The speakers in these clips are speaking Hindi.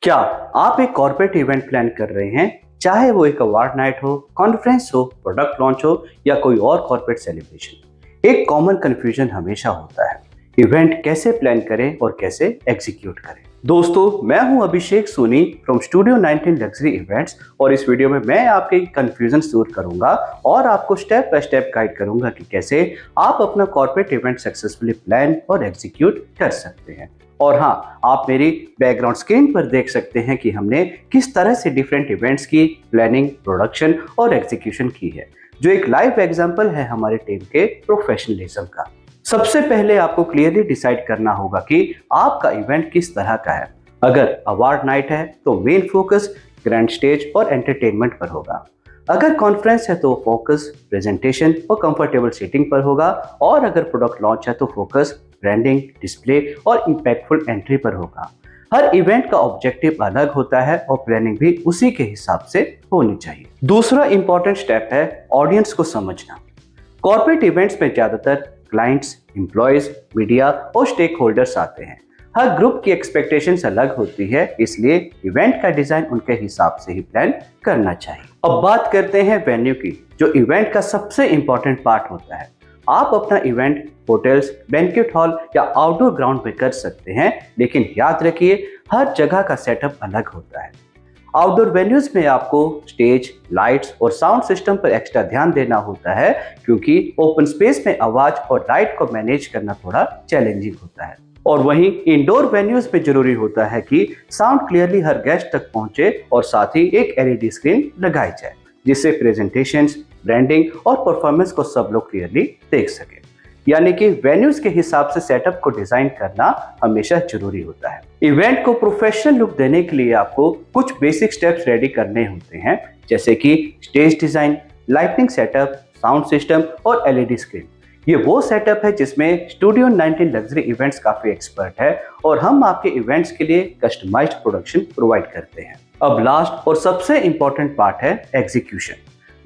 क्या आप एक कॉर्पोरेट इवेंट प्लान कर रहे हैं, चाहे वो एक अवार्ड नाइट हो, कॉन्फ्रेंस हो, प्रोडक्ट लॉन्च हो या कोई और कॉर्पोरेट सेलिब्रेशन? एक कॉमन कंफ्यूजन हमेशा होता है, इवेंट कैसे प्लान करें और कैसे एग्जीक्यूट करें। दोस्तों, मैं हूं Abhishek Soni from studio 19 luxury events और इस वीडियो में मैं आपके कंफ्यूजन दूर करूंगा और आपको स्टेप बाय स्टेप गाइड करूंगा कि कैसे आप अपना कॉर्पोरेट इवेंट सक्सेसफुली प्लान और एग्जीक्यूट कर सकते हैं। और हाँ, आप मेरी बैकग्राउंड स्क्रीन पर देख सकते हैं कि हमने किस तरह से डिफरेंट इवेंट्स की प्लानिंग, प्रोडक्शन और एग्जीक्यूशन की है, जो एक लाइव एग्जांपल है हमारे टीम के प्रोफेशनलिज्म का। सबसे पहले आपको क्लियरली डिसाइड करना होगा कि आपका इवेंट किस तरह का है। अगर अवार्ड नाइट है तो मेन फोकस ग्रैंड स्टेज और एंटरटेनमेंट पर होगा। अगर कॉन्फ्रेंस है तो फोकस प्रेजेंटेशन और कंफर्टेबल सीटिंग पर होगा, और अगर प्रोडक्ट लॉन्च है तो फोकस ब्रांडिंग, डिस्प्ले और इंपैक्टफुल एंट्री पर होगा। हर इवेंट का ऑब्जेक्टिव अलग होता है और प्लानिंग भी उसी के हिसाब से होनी चाहिए। दूसरा इंपॉर्टेंट स्टेप है ऑडियंस को समझना। कॉर्पोरेट इवेंट्स में ज्यादातर क्लाइंट्स, एम्प्लॉयज, मीडिया और स्टेक होल्डर्स आते हैं। हर ग्रुप की एक्सपेक्टेशंस अलग होती है, इसलिए इवेंट का डिजाइन उनके हिसाब से ही प्लान करना चाहिए। अब बात करते हैं वेन्यू की, जो इवेंट का सबसे इंपॉर्टेंट पार्ट होता है। आप अपना इवेंट होटल्स, बैंक्वेट हॉल या आउटडोर ग्राउंड पे कर सकते हैं, लेकिन याद रखिए हर जगह का सेटअप अलग होता है। आउटडोर वेन्यूज में आपको स्टेज, लाइट्स और साउंड सिस्टम पर एक्स्ट्रा ध्यान देना होता है, क्योंकि ओपन स्पेस में आवाज और लाइट को मैनेज करना थोड़ा चैलेंजिंग होता है। और वहीं इंडोर वेन्यूज में जरूरी होता है कि साउंड क्लियरली हर गेस्ट तक पहुंचे और साथ ही एक एलईडी स्क्रीन लगाई जाए, जिससे प्रेजेंटेशंस, ब्रांडिंग और परफॉर्मेंस को सब लोग क्लियरली देख सके। यानी कि वेन्यूज के हिसाब से सेटअप को डिजाइन करना हमेशा जरूरी होता है। इवेंट को प्रोफेशनल लुक देने के लिए आपको कुछ बेसिक स्टेप्स रेडी करने होते हैं, जैसे कि stage design, lighting setup, sound system और एलईडी स्क्रीन। ये वो सेटअप है जिसमें स्टूडियो 19 लग्जरी इवेंट्स काफी एक्सपर्ट है और हम आपके इवेंट्स के लिए कस्टमाइज्ड प्रोडक्शन प्रोवाइड करते हैं। अब लास्ट और सबसे इंपॉर्टेंट पार्ट है एग्जीक्यूशन,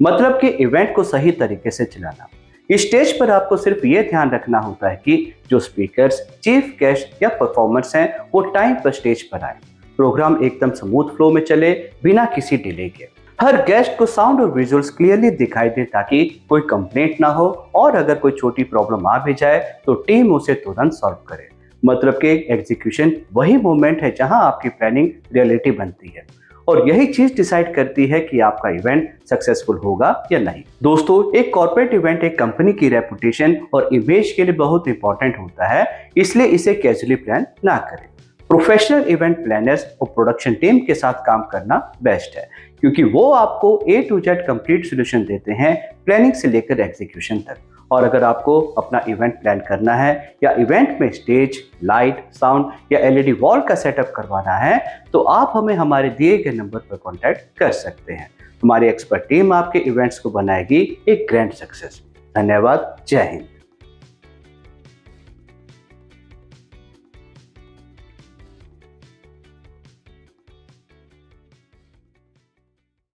मतलब कि इवेंट को सही तरीके से चलाना। इस स्टेज पर आपको सिर्फ ये ध्यान रखना होता है कि जो स्पीकर्स, चीफ गेस्ट या परफॉर्मर्स हैं वो टाइम पर स्टेज पर आए, प्रोग्राम एकदम स्मूथ फ्लो में चले बिना किसी डिले के। हर गेस्ट को साउंड और विजुअल्स क्लियरली दिखाई दे ताकि कोई कंप्लेंट ना हो, और अगर कोई छोटी प्रॉब्लम आ भी जाए तो टीम उसे तुरंत सॉल्व करे। मतलब कि एग्जीक्यूशन वही मोमेंट है जहां आपकी प्लानिंग रियलिटी बनती है, और यही चीज डिसाइड करती है कि आपका इवेंट सक्सेसफुल होगा या नहीं। दोस्तों, एक कॉर्पोरेट इवेंट एक कंपनी की रेपुटेशन और इमेज के लिए बहुत इंपॉर्टेंट होता है, इसलिए इसे कैजुअली प्लान ना करें। प्रोफेशनल इवेंट प्लानर्स और प्रोडक्शन टीम के साथ काम करना बेस्ट है, क्योंकि वो आपको A to Z complete solution देते हैं, प्लानिंग से लेकर एग्जीक्यूशन तक। और अगर आपको अपना इवेंट प्लान करना है या इवेंट में स्टेज, लाइट, साउंड या एलईडी वॉल का सेटअप करवाना है, तो आप हमें हमारे दिए गए नंबर पर कॉन्टैक्ट कर सकते हैं। हमारी एक्सपर्ट टीम आपके इवेंट्स को बनाएगी एक ग्रैंड सक्सेस। धन्यवाद। जय हिंद।